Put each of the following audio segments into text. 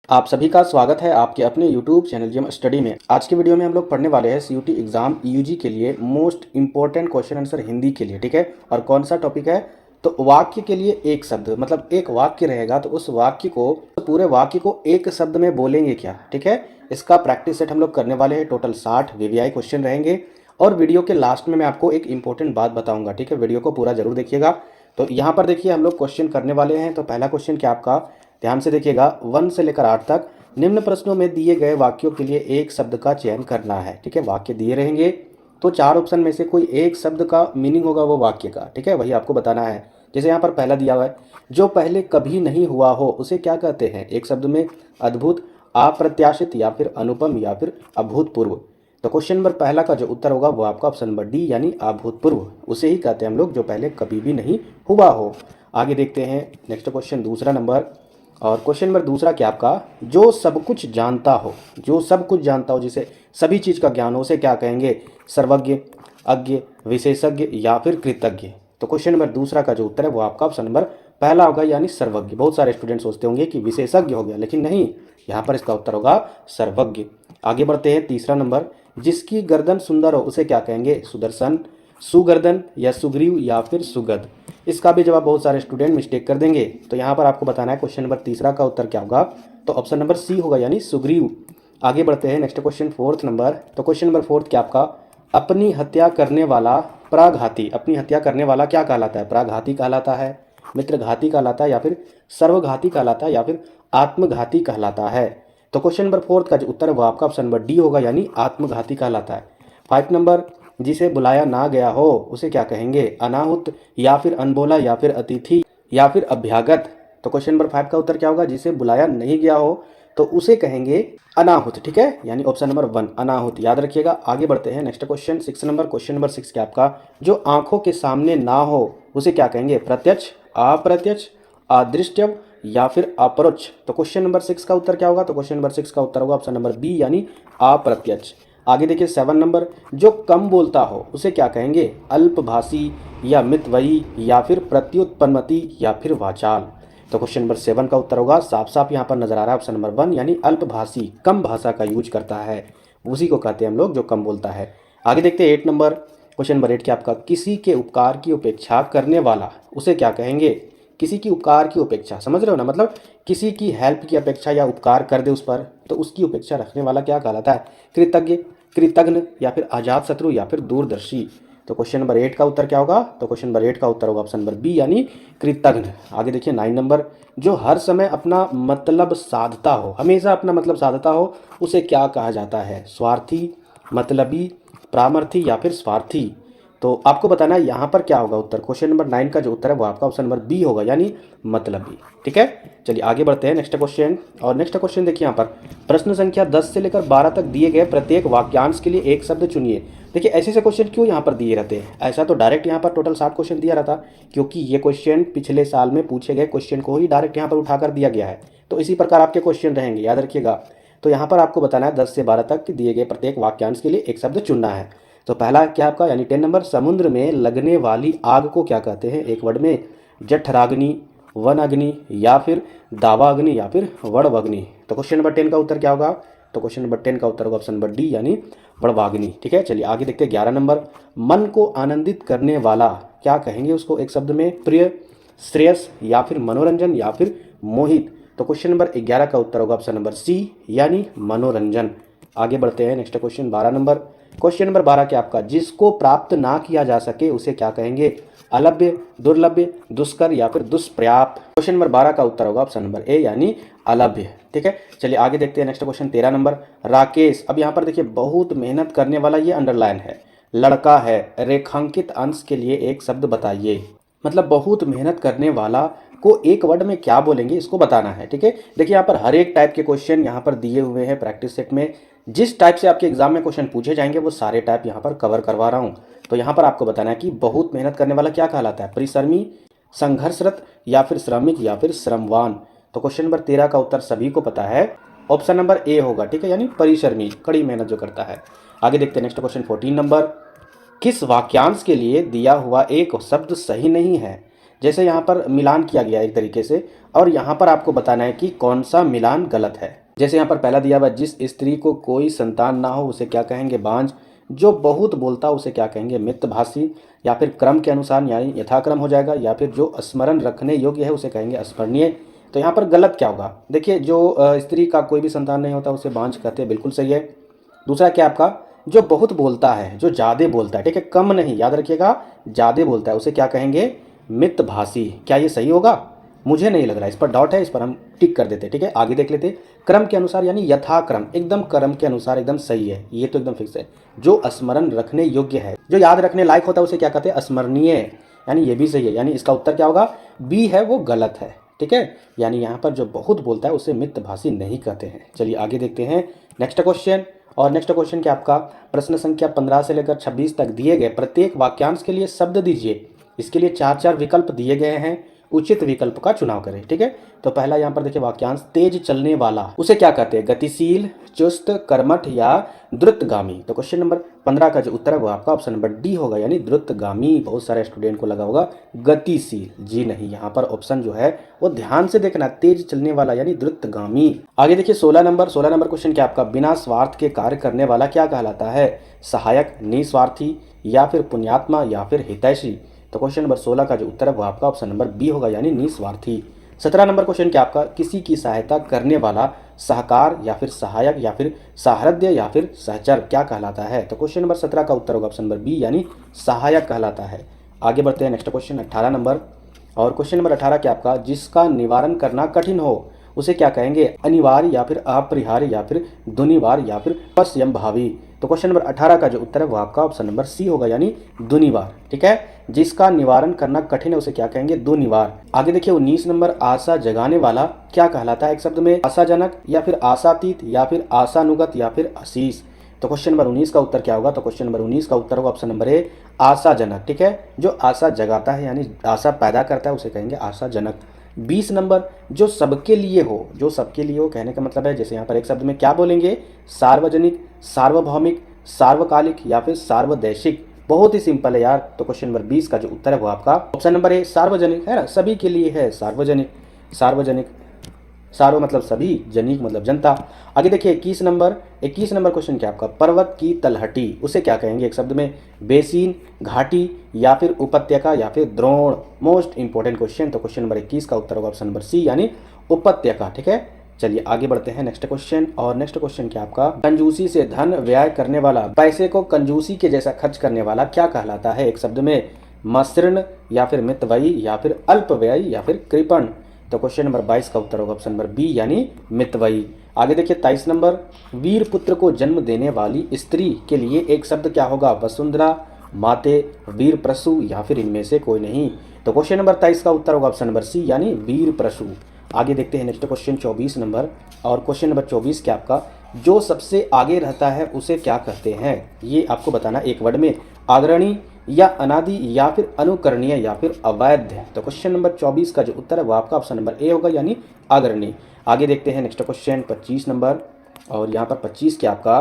आप सभी का स्वागत है आपके अपने YouTube चैनल जिम स्टडी में। आज के वीडियो में हम लोग पढ़ने वाले हैं CUT एग्जाम यूजी के लिए most important question answer Hindi के लिए, ठीक है। और कौन सा टॉपिक है, तो वाक्य के लिए एक शब्द, मतलब एक वाक्य रहेगा तो उस वाक्य को, पूरे वाक्य को एक शब्द में बोलेंगे क्या, ठीक है। इसका प्रैक्टिस सेट हम लोग करने वाले हैं। टोटल 60 VVI क्वेश्चन रहेंगे और वीडियो के लास्ट में मैं आपको एक इंपॉर्टेंट बात बताऊंगा, ठीक है। वीडियो को पूरा जरूर देखिएगा। तो यहाँ पर देखिए हम लोग क्वेश्चन करने वाले हैं। तो पहला क्वेश्चन क्या आपका, ध्यान से देखिएगा, 1 से लेकर 8 तक निम्न प्रश्नों में दिए गए वाक्यों के लिए एक शब्द का चयन करना है, ठीक है। वाक्य दिए रहेंगे तो 4 ऑप्शन में से कोई एक शब्द का मीनिंग होगा वो वाक्य का, ठीक है, वही आपको बताना है। जैसे यहाँ पर पहला दिया हुआ है, जो पहले कभी नहीं हुआ हो उसे क्या कहते हैं। एक शब्द में अद्भुत, अप्रत्याशित या फिर अनुपम या फिर अभूतपूर्व। तो क्वेश्चन नंबर पहला का जो उत्तर होगा वो आपका ऑप्शन नंबर डी यानी अभूतपूर्व, उसे ही कहते हैं हम लोग जो पहले कभी भी नहीं हुआ हो। आगे देखते हैं नेक्स्ट क्वेश्चन दूसरा नंबर। और क्वेश्चन नंबर दूसरा क्या आपका, जो सब कुछ जानता हो, जो सब कुछ जानता हो, जिसे सभी चीज़ का ज्ञान हो, उसे क्या कहेंगे। सर्वज्ञ, अज्ञ, विशेषज्ञ या फिर कृतज्ञ। तो क्वेश्चन नंबर दूसरा का जो उत्तर है वो आपका ऑप्शन नंबर पहला होगा यानी सर्वज्ञ। बहुत सारे स्टूडेंट सोचते होंगे कि विशेषज्ञ हो गया, लेकिन नहीं, यहाँ पर इसका उत्तर होगा सर्वज्ञ। आगे बढ़ते हैं तीसरा नंबर, जिसकी गर्दन सुंदर हो उसे क्या कहेंगे। सुदर्शन, सुगर्दन या सुग्रीव या फिर सुगध। इसका भी जवाब बहुत सारे स्टूडेंट मिस्टेक कर देंगे। तो यहाँ पर आपको बताना है क्वेश्चन नंबर तीसरा का उत्तर क्या होगा, तो ऑप्शन नंबर सी होगा यानी सुग्रीव। आगे बढ़ते हैं नेक्स्ट क्वेश्चन फोर्थ नंबर। तो क्वेश्चन नंबर फोर्थ क्या आपका, अपनी हत्या करने वाला प्राघाती, अपनी हत्या करने वाला क्या कहलाता है। प्राघाती कहलाता है, मित्रघाती कहलाता है या फिर सर्वघाती कहलाता है या फिर आत्मघाती कहलाता है। तो क्वेश्चन नंबर फोर्थ का जो उत्तर है वो आपका ऑप्शन नंबर डी होगा यानी आत्मघाती कहलाता है। 5 नंबर, जिसे बुलाया ना गया हो उसे क्या कहेंगे। अनाहुत या फिर अनबोला या फिर अतिथि या फिर अभ्यागत। तो क्वेश्चन नंबर 5 का उत्तर क्या होगा, जिसे बुलाया नहीं गया हो तो उसे कहेंगे अनाहुत, ठीक है, यानी ऑप्शन नंबर 1 अनाहुत, याद रखिएगा। आगे बढ़ते हैं next question 6 number. Question number 6 क्या आपका, जो आंखों के सामने ना हो उसे क्या कहेंगे। प्रत्यक्ष, अप्रत्यक्ष, अदृश्य या फिर अपरोक्ष। तो क्वेश्चन नंबर 6 का उत्तर क्या होगा, तो क्वेश्चन नंबर 6 का उत्तर होगा ऑप्शन नंबर बी यानी अप्रत्यक्ष। आगे देखिए 7 नंबर, जो कम बोलता हो उसे क्या कहेंगे। अल्पभाषी या मितव्ययी या फिर प्रत्युत्पन्नमति या फिर वाचाल। तो क्वेश्चन नंबर 7 का उत्तर होगा, साफ साफ यहाँ पर नजर आ रहा है ऑप्शन नंबर 1 यानी अल्पभाषी, कम भाषा का यूज करता है, उसी को कहते हैं हम लोग जो कम बोलता है। आगे देखते हैं 8 नंबर। क्वेश्चन नंबर 8 क्या आपका, किसी के उपकार की उपेक्षा करने वाला उसे क्या कहेंगे। किसी की उपकार की उपेक्षा, समझ रहे हो ना, मतलब किसी की हेल्प की अपेक्षा या उपकार कर दे उस पर, तो उसकी उपेक्षा रखने वाला क्या कहलाता है। कृतज्ञ, कृतघ्न या फिर अजात शत्रु या फिर दूरदर्शी। तो क्वेश्चन नंबर 8 का उत्तर क्या होगा, तो क्वेश्चन नंबर 8 का उत्तर होगा ऑप्शन नंबर बी यानी कृतघ्न। आगे देखिए 9 नंबर, जो हर समय अपना मतलब साधता हो, हमेशा अपना मतलब साधता हो उसे क्या कहा जाता है। स्वार्थी, मतलबी, परामर्थी या फिर स्वार्थी। तो आपको बताना है यहाँ पर क्या होगा उत्तर। क्वेश्चन नंबर 9 का जो उत्तर है वो आपका ऑप्शन नंबर बी होगा यानी मतलबी, ठीक है। चलिए आगे बढ़ते हैं नेक्स्ट क्वेश्चन। और नेक्स्ट क्वेश्चन देखिए यहाँ पर, प्रश्न संख्या 10 से लेकर 12 तक दिए गए प्रत्येक वाक्यांश के लिए एक शब्द चुनिए। देखिए ऐसे से क्वेश्चन क्यों यहाँ पर दिए रहते हैं, ऐसा तो डायरेक्ट यहाँ पर टोटल 60 क्वेश्चन दिया रहता, क्योंकि ये क्वेश्चन पिछले साल में पूछे गए क्वेश्चन को ही डायरेक्ट यहाँ पर उठाकर दिया गया है। तो इसी प्रकार आपके क्वेश्चन रहेंगे, याद रखिएगा। तो यहाँ पर आपको बताना है 10 से 12 तक दिए गए प्रत्येक वाक्यांश के लिए एक शब्द चुनना है। तो पहला क्या आपका यानी 10 नंबर, समुद्र में लगने वाली आग को क्या कहते हैं। एक वर्ड में, जठराग्नि, वन अग्नि या फिर दावाग्नि या फिर वड़वग्नि। तो क्वेश्चन नंबर 10 का उत्तर क्या होगा, तो क्वेश्चन नंबर 10 का उत्तर होगा ऑप्शन नंबर डी यानी वड़वाग्नि, ठीक है। चलिए आगे देखते हैं 11 नंबर, मन को आनंदित करने वाला क्या कहेंगे उसको एक शब्द में। प्रिय, श्रेयस या फिर मनोरंजन या फिर मोहित। तो क्वेश्चन नंबर 11 का उत्तर होगा ऑप्शन नंबर सी यानी मनोरंजन। आगे बढ़ते हैं next question 12 number. Question number 12 क्या आपका, जिसको प्राप्त ना किया जा सके उसे क्या कहेंगे। अलभ्य, दुर्लभ्य, दुष्कर या फिर दुष्पर्याप्त। क्वेश्चन नंबर 12 का उत्तर होगा ऑप्शन नंबर ए यानी अलभ्य, ठीक है। चलिए आगे देखते हैं नेक्स्ट क्वेश्चन 13 नंबर, राकेश। अब यहाँ पर देखिए बहुत मेहनत करने वाला, ये अंडरलाइन है, लड़का है, रेखांकित अंश के लिए एक शब्द बताइए। मतलब बहुत मेहनत करने वाला को एक वर्ड में क्या बोलेंगे इसको बताना है, ठीक है। देखिए यहाँ पर हर एक टाइप के क्वेश्चन यहाँ पर दिए हुए हैं प्रैक्टिस सेट में। जिस टाइप से आपके एग्जाम में क्वेश्चन पूछे जाएंगे वो सारे टाइप यहाँ पर कवर करवा रहा हूँ। तो यहाँ पर आपको बताना है कि बहुत मेहनत करने वाला क्या कहलाता है। परिश्रमी, संघर्षरत या फिर श्रमिक या फिर श्रमवान। तो क्वेश्चन नंबर 13 का उत्तर सभी को पता है, ऑप्शन नंबर ए होगा, ठीक है, यानी परिश्रमी, कड़ी मेहनत जो करता है। आगे देखते हैं नेक्स्ट क्वेश्चन 14 नंबर, किस वाक्यांश के लिए दिया हुआ एक शब्द सही नहीं है। जैसे यहाँ पर मिलान किया गया है एक तरीके से, और यहाँ पर आपको बताना है कि कौन सा मिलान गलत है। जैसे यहाँ पर पहला दिया हुआ, जिस स्त्री को कोई संतान ना हो उसे क्या कहेंगे, बांझ। जो बहुत बोलता उसे क्या कहेंगे, मितभाषी। या फिर क्रम के अनुसार यानी यथाक्रम हो जाएगा, या फिर जो स्मरण रखने योग्य है उसे कहेंगे स्मरणीय। तो यहाँ पर गलत क्या होगा, देखिए जो स्त्री का कोई भी संतान नहीं होता उसे बांझ कहते हैं, बिल्कुल सही है। दूसरा क्या आपका, जो बहुत बोलता है, जो ज़्यादा बोलता है, ठीक है, कम नहीं, याद रखिएगा, ज़्यादा बोलता है उसे क्या कहेंगे, मितभाषी। क्या ये सही होगा, मुझे नहीं लग रहा है, इस पर डाउट है, इस पर हम टिक कर देते हैं। ठीक है, आगे देख लेते हैं। क्रम के अनुसार यानी यथाक्रम, एकदम क्रम के अनुसार, एकदम सही है, ये तो एकदम फिक्स है। जो स्मरण रखने योग्य है, जो याद रखने लायक होता है उसे क्या कहते हैं, स्मरणीय, यानी ये भी सही है। यानी इसका उत्तर क्या होगा, बी है वो गलत है। ठीक है, यानी यहाँ पर जो बहुत बोलता है उसे मितभाषी नहीं कहते हैं। चलिए आगे देखते हैं नेक्स्ट क्वेश्चन। और नेक्स्ट क्वेश्चन क्या आपका, प्रश्न संख्या 15 से लेकर 26 तक दिए गए प्रत्येक वाक्यांश के लिए शब्द दीजिए। इसके लिए 4 विकल्प दिए गए हैं, उचित विकल्प का चुनाव करें। ठीक है, तो पहला यहाँ पर देखिए वाक्यांश, तेज चलने वाला उसे क्या कहते हैं, गतिशील, चुस्त, कर्मठ या द्रुतगामी। तो क्वेश्चन नंबर 15 का जो उत्तर है वो आपका ऑप्शन नंबर डी होगा, यानी द्रुतगामी। बहुत सारे स्टूडेंट को लगा होगा गतिशील, जी नहीं, यहाँ पर ऑप्शन जो है वो ध्यान से देखना, तेज चलने वाला यानी द्रुतगामी। आगे देखिए 16 नंबर क्वेश्चन क्या आपका, बिना स्वार्थ के कार्य करने वाला क्या कहलाता है, सहायक, निस्वार्थी या फिर पुण्यात्मा या फिर हितैषी। तो क्वेश्चन नंबर 16 का जो उत्तर है वो आपका ऑप्शन नंबर बी होगा, यानी निस्वार्थी। 17 नंबर क्वेश्चन क्या आपका, किसी की सहायता करने वाला सहकार या फिर सहायक या फिर साहृदय या फिर सहचर क्या कहलाता है। तो क्वेश्चन नंबर 17 का उत्तर होगा ऑप्शन नंबर बी, यानी सहायक कहलाता है। आगे बढ़ते हैं नेक्स्ट क्वेश्चन 18 नंबर। और क्वेश्चन नंबर 18 क्या आपका, जिसका निवारण करना कठिन हो उसे क्या कहेंगे, अनिवार्य या फिर अपरिहार्य या फिर दुनिवार या फिर असंभावी। तो क्वेश्चन नंबर 18 का जो उत्तर है वो आपका ऑप्शन नंबर सी होगा, यानी दुनिवार। ठीक है, जिसका निवारण करना कठिन है उसे क्या कहेंगे, दुनिवार। आगे देखिए 19 नंबर, आशा जगाने वाला क्या कहलाता है, एक शब्द में आशाजनक या फिर आशातीत या फिर आशानुगत या फिर आशीष। तो क्वेश्चन नंबर 19 का उत्तर क्या होगा, तो क्वेश्चन नंबर 19 का उत्तर होगा ऑप्शन नंबर ए, आशाजनक। ठीक है, जो आशा जगाता है यानी आशा पैदा करता है उसे कहेंगे आशाजनक। 20 नंबर, जो सबके लिए हो, जो सबके लिए हो कहने का मतलब है, जैसे यहाँ पर एक शब्द में क्या बोलेंगे, सार्वजनिक, सार्वभौमिक, सार्वकालिक या फिर सार्वदेशिक। बहुत ही सिंपल है यार। तो क्वेश्चन नंबर 20 का जो उत्तर है वो आपका ऑप्शन नंबर ए, सार्वजनिक है ना, सभी के लिए है, सार्वजनिक, सार्वजनिक, सार्व मतलब सभी, जनिक मतलब जनता। आगे देखिए 21 नंबर क्वेश्चन क्या आपका, पर्वत की तलहटी उसे क्या कहेंगे, एक शब्द में बेसिन, घाटी या फिर उपत्यका या फिर द्रोण। Most important question. तो क्वेश्चन नंबर 21 का उत्तर होगा ऑप्शन नंबर सी, यानी उपत्यका। ठीक है, चलिए आगे बढ़ते हैं नेक्स्ट क्वेश्चन। और नेक्स्ट क्वेश्चन क्या आपका, कंजूसी से धन व्यय करने वाला, पैसे को कंजूसी के जैसा खर्च करने वाला क्या कहलाता है, एक शब्द में मसृण या फिर मितव्ययी या फिर अल्पव्ययी या फिर कृपण। तो क्वेश्चन नंबर 22 का उत्तर होगा ऑप्शन नंबर बी, यानी मितव्ययी। आगे देखिए 23 नंबर, वीर पुत्र को जन्म देने वाली स्त्री के लिए एक शब्द क्या होगा, वसुंधरा, माते, वीर प्रसू या फिर इनमें से कोई नहीं। तो क्वेश्चन नंबर 23 का उत्तर होगा ऑप्शन नंबर सी, यानी वीर प्रसू। आगे देखते हैं नेक्स्ट क्वेश्चन 24 नंबर। और क्वेश्चन नंबर 24 क्या आपका, जो सबसे आगे रहता है उसे क्या कहते हैं, ये आपको बताना एक वर्ड में, अग्रणी या अनादि या फिर अनुकरणीय या फिर अवैध। तो क्वेश्चन नंबर 24 का जो उत्तर है वो आपका ऑप्शन नंबर ए होगा, यानी अग्रणी। आगे देखते हैं नेक्स्ट क्वेश्चन 25 नंबर। और यहाँ पर 25 क्या आपका,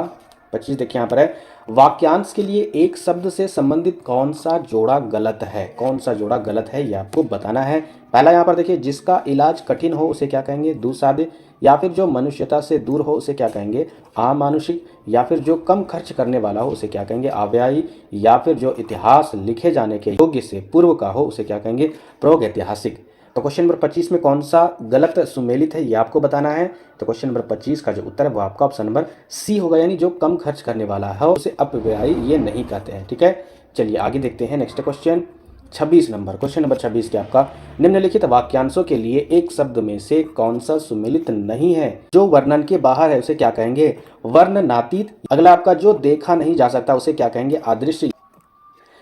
25 देखिए यहाँ पर है, वाक्यांश के लिए एक शब्द से संबंधित कौन सा जोड़ा गलत है, कौन सा जोड़ा गलत है ये आपको बताना है। पहला यहाँ पर देखिए, जिसका इलाज कठिन हो उसे क्या कहेंगे, दुस्साध्य, या फिर जो मनुष्यता से दूर हो उसे क्या कहेंगे, अमानुषिक, या फिर जो कम खर्च करने वाला हो उसे क्या कहेंगे, अव्ययी, या फिर जो इतिहास लिखे जाने के योग्य से पूर्व का हो उसे क्या कहेंगे, प्रागैतिहासिक। तो क्वेश्चन नंबर 25 में कौन सा गलत सुमेलित है ये आपको बताना है। तो क्वेश्चन नंबर 25 का जो उत्तर है वो आपका ऑप्शन नंबर सी होगा, यानी जो कम खर्च करने वाला है उसे अपव्ययी ये नहीं कहते हैं। ठीक है, चलिए आगे देखते हैं next question 26 number. Question number 26 क्या आपका, निम्नलिखित वाक्यांशों के लिए एक शब्द में से कौन सा सुमेलित नहीं है, जो वर्णन के बाहर है उसे क्या कहेंगे, वर्णनातीत। अगला आपका, जो देखा नहीं जा सकता उसे क्या कहेंगे, अदृश्य,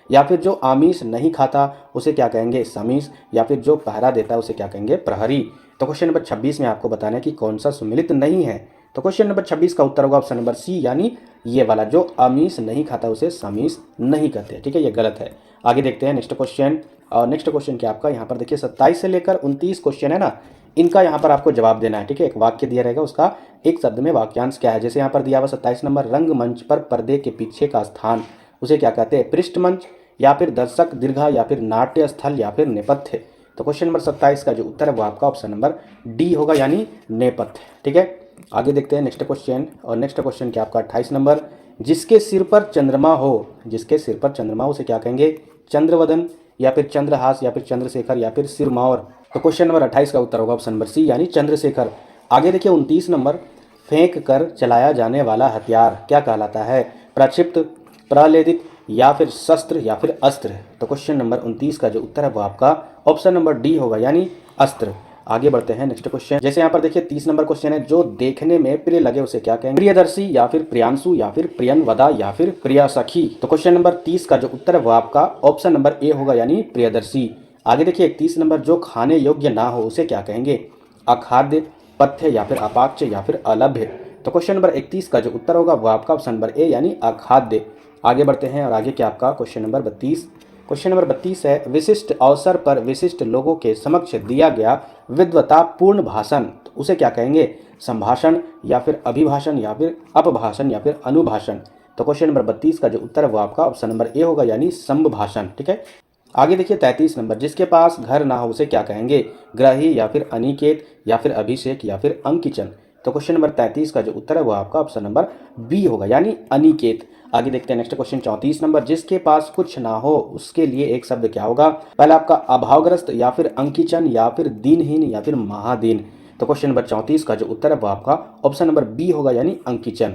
या फिर जो आमिष नहीं खाता उसे क्या कहेंगे, समीष, या फिर जो पहरा देता है उसे क्या कहेंगे, प्रहरी। तो क्वेश्चन नंबर 26 में आपको बताना है कि कौन सा सुमेलित नहीं है। तो क्वेश्चन नंबर 26 का उत्तर होगा ऑप्शन नंबर सी, यानी ये वाला, जो आमिष नहीं खाता उसे समीष नहीं कहते। ठीक है, ये गलत है। आगे देखते हैं नेक्स्ट क्वेश्चन। और नेक्स्ट क्वेश्चन क्या आपका, यहाँ पर देखिए 27 से लेकर 29 क्वेश्चन है ना, इनका यहाँ पर आपको जवाब देना है। ठीक है, एक वाक्य दिया रहेगा, उसका एक शब्द में वाक्यांश क्या है। जैसे यहाँ पर दिया हुआ 27 नंबर, रंगमंच पर पर्दे के पीछे का स्थान उसे क्या कहते हैं, पृष्ठमंच, या फिर दर्शक दीर्घा, या फिर नाट्य स्थल, या फिर नेपथ्य। तो क्वेश्चन नंबर 27 का जो उत्तर है वो आपका ऑप्शन नंबर डी होगा, यानी नेपथ्य। ठीक है, आगे देखते हैं नेक्स्ट क्वेश्चन। और नेक्स्ट क्वेश्चन क्या आपका 28 नंबर, जिसके सिर पर चंद्रमा हो, जिसके सिर पर चंद्रमा हो उसे क्या कहेंगे? चंद्रवदन, या फिर चंद्रहास, या फिर चंद्रशेखर, या फिर सिरमौर। तो क्वेश्चन नंबर 28 का उत्तर होगा ऑप्शन नंबर सी, यानी चंद्रशेखर। आगे देखिए 29 नंबर, फेंक कर चलाया जाने वाला हथियार क्या कहलाता है? प्रक्षिप्त, प्रलेदित, या फिर शस्त्र, या फिर अस्त्र। तो क्वेश्चन नंबर 29 का जो उत्तर है वो आपका ऑप्शन नंबर डी होगा, यानी अस्त्र। आगे बढ़ते हैं नेक्स्ट क्वेश्चन। जैसे यहाँ पर देखिए 30 नंबर क्वेश्चन है, जो देखने में प्रिय लगे उसे क्या कहेंगे? प्रियदर्शी, या फिर प्रियांशु, या फिर प्रियनवदा, या फिर प्रिया सखी। तो क्वेश्चन नंबर 30 का जो उत्तर है वो आपका ऑप्शन नंबर ए होगा, यानी प्रियदर्शी। आगे देखिए 31 नंबर, जो खाने योग्य ना हो उसे क्या कहेंगे? अखाद्य, पथ्य, या फिर अपाच्य, या फिर अलभ्य। तो क्वेश्चन नंबर 31 का जो उत्तर होगा वो आपका ऑप्शन नंबर ए, यानी अखाद्य। आगे बढ़ते हैं और आगे क्या आपका क्वेश्चन नंबर 32। क्वेश्चन नंबर 32 है, विशिष्ट अवसर पर विशिष्ट लोगों के समक्ष दिया गया विद्वतापूर्ण भाषण, तो उसे क्या कहेंगे? संभाषण, या फिर अभिभाषण, या फिर अपभाषण, या फिर अनुभाषण। तो क्वेश्चन नंबर 32 का जो उत्तर है वो आपका ऑप्शन नंबर ए होगा, यानी संभाषण। ठीक है, आगे देखिए 33 नंबर, जिसके पास घर ना हो उसे क्या कहेंगे? ग्रही, या फिर अनिकेत, या फिर अभिषेक, या फिर अंकिचन। तो क्वेश्चन नंबर 33 का जो उत्तर है वो आपका ऑप्शन नंबर बी होगा, यानी अनिकेत। आगे देखते हैं नेक्स्ट क्वेश्चन 34 नंबर, जिसके पास कुछ ना हो उसके लिए एक शब्द क्या होगा? पहला आपका अभावग्रस्त, या फिर अंकिचन, या फिर दीनहीन, या फिर महादीन। तो क्वेश्चन नंबर 34 का जो उत्तर है वो आपका ऑप्शन नंबर बी होगा, यानी अंकिचन।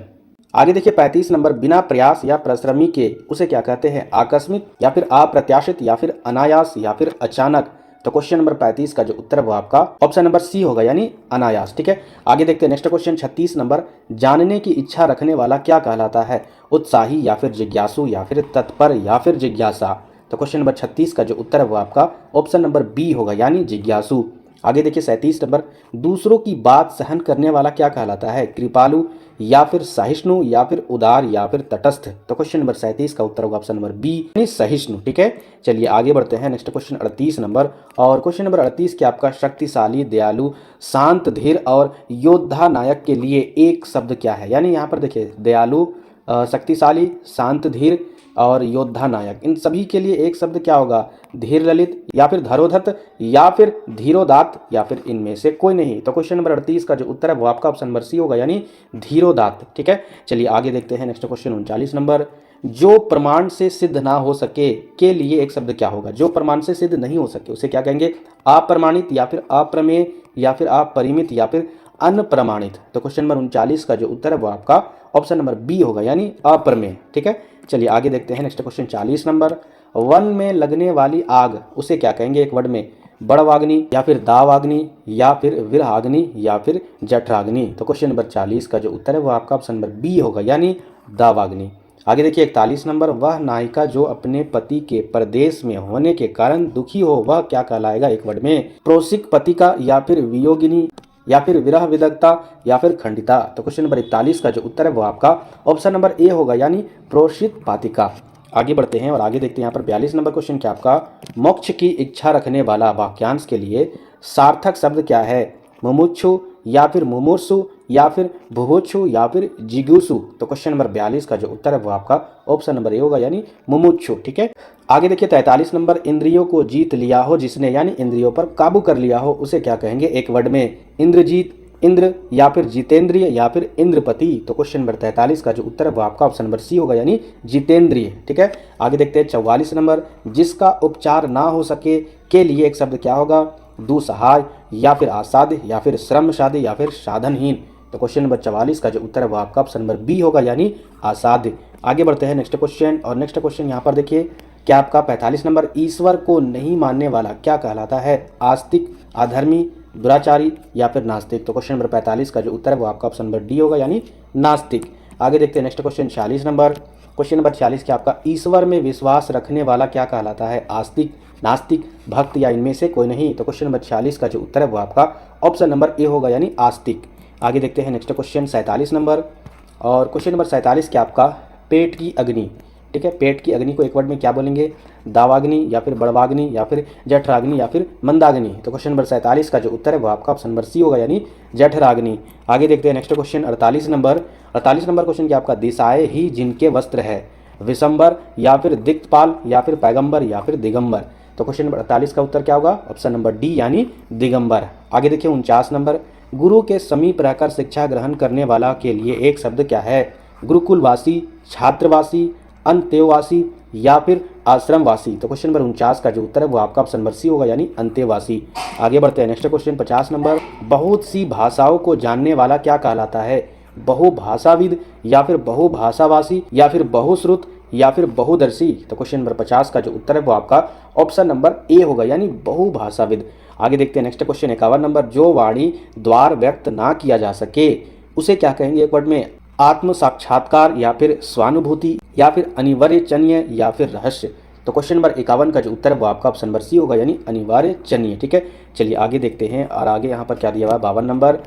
आगे देखिए 35 नंबर, बिना प्रयास या परिश्रमी के उसे क्या कहते हैं? आकस्मिक, या फिर अप्रत्याशित, या फिर अनायास, या फिर अचानक। तो क्वेश्चन नंबर 35 का जो उत्तर है वो आपका ऑप्शन नंबर सी होगा, यानी अनायास। ठीक है, आगे देखते हैं नेक्स्ट क्वेश्चन 36 नंबर, जानने की इच्छा रखने वाला क्या कहलाता है? उत्साही, या फिर जिज्ञासु, या फिर तत्पर, या फिर जिज्ञासा। तो क्वेश्चन नंबर 36 का जो उत्तर है वो आपका ऑप्शन नंबर बी होगा, यानी जिज्ञासु। आगे देखिए 37 नंबर, दूसरों की बात सहन करने वाला क्या कहलाता है? कृपालु, या फिर सहिष्णु, या फिर उदार, या फिर तटस्थ। तो क्वेश्चन नंबर 37 का उत्तर होगा ऑप्शन नंबर बी, यानी सहिष्णु। ठीक है, चलिए आगे बढ़ते हैं नेक्स्ट क्वेश्चन 38 नंबर। और क्वेश्चन नंबर 38 क्या आपका? शक्तिशाली, दयालु, शांत, धीर और योद्धा नायक के लिए एक शब्द क्या है? यानी यहाँ पर देखिए दयालु, शक्तिशाली, शांत, धीर और योद्धा नायक, इन सभी के लिए एक शब्द क्या होगा? धीर ललित, या फिर धरोधत, या फिर धीरोदात, या फिर इनमें से कोई नहीं। तो क्वेश्चन नंबर 38 का जो उत्तर है वो आपका ऑप्शन नंबर सी होगा, यानी धीरोदात। ठीक है, चलिए आगे देखते हैं नेक्स्ट क्वेश्चन 39 नंबर, जो प्रमाण से सिद्ध ना हो सके के लिए एक शब्द क्या होगा? जो प्रमाण से सिद्ध नहीं हो सके उसे क्या कहेंगे? अप्रमाणित, या फिर अप्रमेय, या फिर अपरिमित, या फिर अनप्रमाणित। तो क्वेश्चन नंबर 39 का जो उत्तर है वो आपका ऑप्शन नंबर बी होगा, यानी अप्रमेय। ठीक है, चलिए आगे देखते हैं नेक्स्ट क्वेश्चन 40 नंबर, वन में लगने वाली आग उसे क्या कहेंगे? एक वर्ड में, बड़वाग्नि, या फिर दावाग्नि, या फिर विरहाग्नि, या फिर जठराग्नि। तो क्वेश्चन नंबर 40 का जो उत्तर है वो आपका ऑप्शन नंबर बी होगा, यानी दावाग्नि। आगे देखिए 41 नंबर, वह नायिका जो अपने पति के परदेश में होने के कारण दुखी हो वह क्या कहलाएगा? एक वर्ड में, प्रोसिक पतिका, या फिर वियोगिनी, या फिर विरह विदग्धा, या फिर खंडिता। तो क्वेश्चन नंबर 41 का जो उत्तर है वो आपका ऑप्शन नंबर ए होगा, यानी प्रोषित पातिका। आगे बढ़ते हैं और आगे देखते हैं यहाँ पर 42 नंबर क्वेश्चन क्या आपका? मोक्ष की इच्छा रखने वाला वाक्यांश के लिए सार्थक शब्द क्या है? मुमुक्षु, या फिर मुमुर्सु, या फिर भुभुक्षु, या फिर जिगुसु। तो क्वेश्चन नंबर 42 का जो उत्तर है वो आपका ऑप्शन नंबर ए होगा, यानी मुमुक्षु। ठीक है, आगे देखिए 43 नंबर, इंद्रियों को जीत लिया हो जिसने, यानी इंद्रियों पर काबू कर लिया हो उसे क्या कहेंगे? एक वर्ड में, इंद्रजीत, इंद्र, या फिर जितेंद्रिय, या फिर इंद्रपति। तो क्वेश्चन नंबर 43 का जो उत्तर है वो आपका ऑप्शन नंबर सी होगा, यानी जितेंद्रिय। ठीक है, आगे देखते हैं 44 नंबर, जिसका उपचार ना हो सके के लिए एक शब्द क्या होगा? दुसहाय, या फिर आसाध्य, या फिर श्रमसाध्य, या फिर साधनहीन। तो क्वेश्चन नंबर 44 का जो उत्तर है वो आपका ऑप्शन नंबर बी होगा, यानी आसाध्य। आगे बढ़ते हैं नेक्स्ट क्वेश्चन। और नेक्स्ट क्वेश्चन यहाँ पर देखिए क्या आपका 45 नंबर, ईश्वर को नहीं मानने वाला क्या कहलाता है? आस्तिक, अधर्मी, दुराचारी, या फिर नास्तिक। तो क्वेश्चन नंबर 45 का जो उत्तर है वो आपका ऑप्शन नंबर डी होगा, यानी नास्तिक। आगे देखते हैं next question 46 number. Question number 46 क्या आपका? ईश्वर में विश्वास रखने वाला क्या कहलाता है? आस्तिक, नास्तिक, भक्त, या इनमें से कोई नहीं। तो क्वेश्चन नंबर 46 का जो उत्तर है वो आपका ऑप्शन नंबर ए होगा, यानी आस्तिक। आगे देखते हैं नेक्स्ट क्वेश्चन 47 नंबर। और क्वेश्चन नंबर 47 क्या आपका? पेट की अग्नि। ठीक है, पेट की अग्नि को एक वर्ड में क्या बोलेंगे? दावाग्नि, या फिर बड़वाग्नि, या फिर जठराग्नि, या फिर मंदाग्नि। तो क्वेश्चन नंबर 47 का जो उत्तर है वो आपका ऑप्शन नंबर सी होगा, यानी जठराग्नि। आगे देखते हैं next question 48 number. 48 number question क्या आपका? दिशाएं ही जिनके वस्त्र है, विशंबर, या फिर दिक्पाल, या फिर पैगंबर, या फिर दिगंबर। तो क्वेश्चन नंबर 48 का उत्तर क्या होगा? ऑप्शन नंबर डी यानी दिगंबर। आगे देखिए 49 नंबर, गुरु के समीप रहकर शिक्षा ग्रहण करने वाला के लिए एक शब्द क्या है? गुरुकुलवासी, छात्रवासी, अंत्यवासी या फिर आश्रमवासी। तो क्वेश्चन नंबर 49 का जो उत्तर है वो आपका ऑप्शन नंबर सी होगा यानी अंत्यवासी। आगे बढ़ते हैं नेक्स्ट क्वेश्चन 50 नंबर, बहुत सी भाषाओं को जानने वाला क्या कहलाता है? बहुभाषाविद या फिर बहुभाषावासी या फिर बहुश्रुत या फिर बहुदर्शी। तो क्वेश्चन नंबर 50 का जो उत्तर है वो आपका ऑप्शन नंबर ए होगा यानी बहुभाषाविद। आगे देखते हैं नेक्स्ट क्वेश्चन 51 नंबर, जो वाणी द्वार व्यक्त ना किया जा सके उसे क्या कहेंगे? एक वर्ड में आत्म साक्षात्कार या फिर स्वानुभूति या फिर अनिवार्यचन्य या फिर रहस्य। तो क्वेश्चन नंबर 51 का जो उत्तर है वो आपका ऑप्शन नंबर सी होगा यानी अनिवार्यचन्य। ठीक है, चलिए आगे देखते हैं। और आगे यहाँ पर क्या दिया हुआ है? 52 नंबर,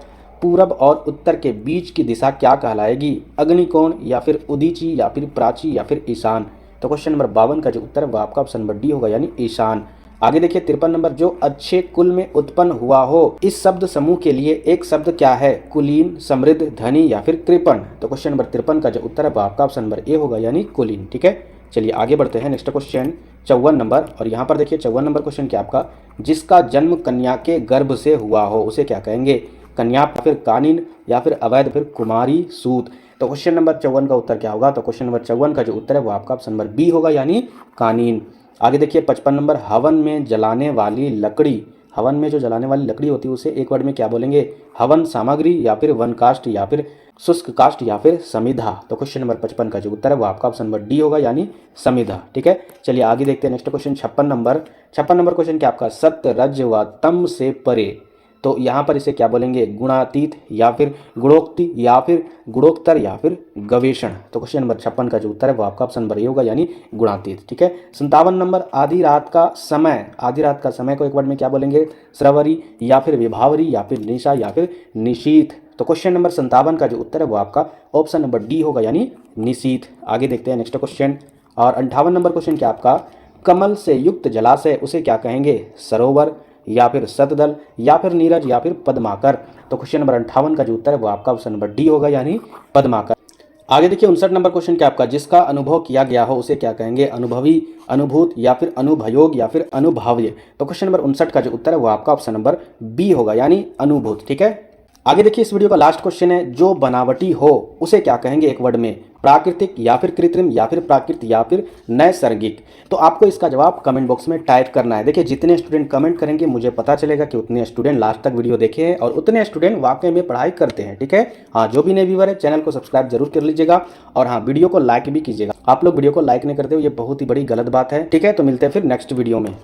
पूरब और उत्तर के बीच की दिशा क्या कहलाएगी? अग्निकोण या फिर उदीची या फिर प्राची या फिर ईशान। तो क्वेश्चन नंबर 52 का जो उत्तर है वो आपका ऑप्शन नंबर डी होगा यानी ईशान। आगे देखिए 53 नंबर, जो अच्छे कुल में उत्पन्न हुआ हो इस शब्द समूह के लिए एक शब्द क्या है? कुलीन, समृद्ध, धनी या फिर कृपण। तो क्वेश्चन नंबर 53 का जो उत्तर है वो आपका ऑप्शन नंबर ए होगा यानी कुलीन। ठीक है, चलिए आगे बढ़ते हैं नेक्स्ट क्वेश्चन 54 नंबर। और यहाँ पर देखिए 54 नंबर क्वेश्चन क्या आपका, जिसका जन्म कन्या के गर्भ से हुआ हो उसे क्या कहेंगे? कन्या या फिर कानिन या फिर अवैध फिर कुमारी सूत। तो क्वेश्चन नंबर 54 का उत्तर क्या होगा? तो क्वेश्चन नंबर 54 का जो उत्तर है वो आपका ऑप्शन नंबर बी होगा यानी कानीन। आगे देखिए 55 नंबर, हवन में जलाने वाली लकड़ी, हवन में जो जलाने वाली लकड़ी होती है उसे एक वर्ड में क्या बोलेंगे? हवन सामग्री या फिर वन काष्ठ या फिर शुष्क काष्ठ या फिर समिधा। तो क्वेश्चन नंबर 55 का जो उत्तर है वो आपका ऑप्शन नंबर डी होगा यानी समिधा। ठीक है, चलिए आगे देखते हैं next question 56 number. 56 number question क्या आपका, सत्य रज व तम से परे। तो यहाँ पर इसे क्या बोलेंगे? गुणातीत या फिर गुणोक्ति या फिर गुणोत्तर या फिर गवेषण। तो क्वेश्चन नंबर 56 का जो उत्तर है वो आपका ऑप्शन नंबर ए होगा यानी गुणातीत। ठीक है, 57 नंबर, आधी रात का समय, आधी रात का समय को एक वर्ड में क्या बोलेंगे? श्रवरी या फिर विभावरी या फिर निशा या फिर निशीथ। तो क्वेश्चन नंबर 57 का जो उत्तर है वो आपका ऑप्शन नंबर डी होगा यानी निशीथ। आगे देखते हैं नेक्स्ट क्वेश्चन। और 58 नंबर क्वेश्चन क्या आपका, कमल से युक्त जलाशय उसे क्या कहेंगे? सरोवर या फिर सतदल या फिर नीरज या फिर पद्माकर। तो क्वेश्चन नंबर 58 का जो उत्तर है वो आपका ऑप्शन नंबर डी होगा यानी पद्माकर। आगे देखिए 59 नंबर क्वेश्चन क्या आपका, जिसका अनुभव किया गया हो उसे क्या कहेंगे? अनुभवी, अनुभूत या फिर अनुभयोग या फिर अनुभव्य। तो क्वेश्चन नंबर 59 का जो उत्तर है वो आपका ऑप्शन नंबर बी होगा यानी अनुभूत। ठीक है, आगे देखिए इस वीडियो का लास्ट क्वेश्चन है, जो बनावटी हो उसे क्या कहेंगे? एक वर्ड में प्राकृतिक या फिर कृत्रिम या फिर प्राकृतिक या फिर नैसर्गिक। तो आपको इसका जवाब कमेंट बॉक्स में टाइप करना है। देखिए जितने स्टूडेंट कमेंट करेंगे मुझे पता चलेगा कि उतने स्टूडेंट लास्ट तक वीडियो देखे हैं और उतने स्टूडेंट वाकई में पढ़ाई करते हैं। ठीक है, हाँ, जो भी नए व्यूअर है चैनल को सब्सक्राइब जरूर कर लीजिएगा और हाँ, वीडियो को लाइक भी कीजिएगा। आप लोग वीडियो को लाइक नहीं करते हो, ये बहुत ही बड़ी गलत बात है। ठीक है, तो मिलते हैं फिर नेक्स्ट वीडियो में।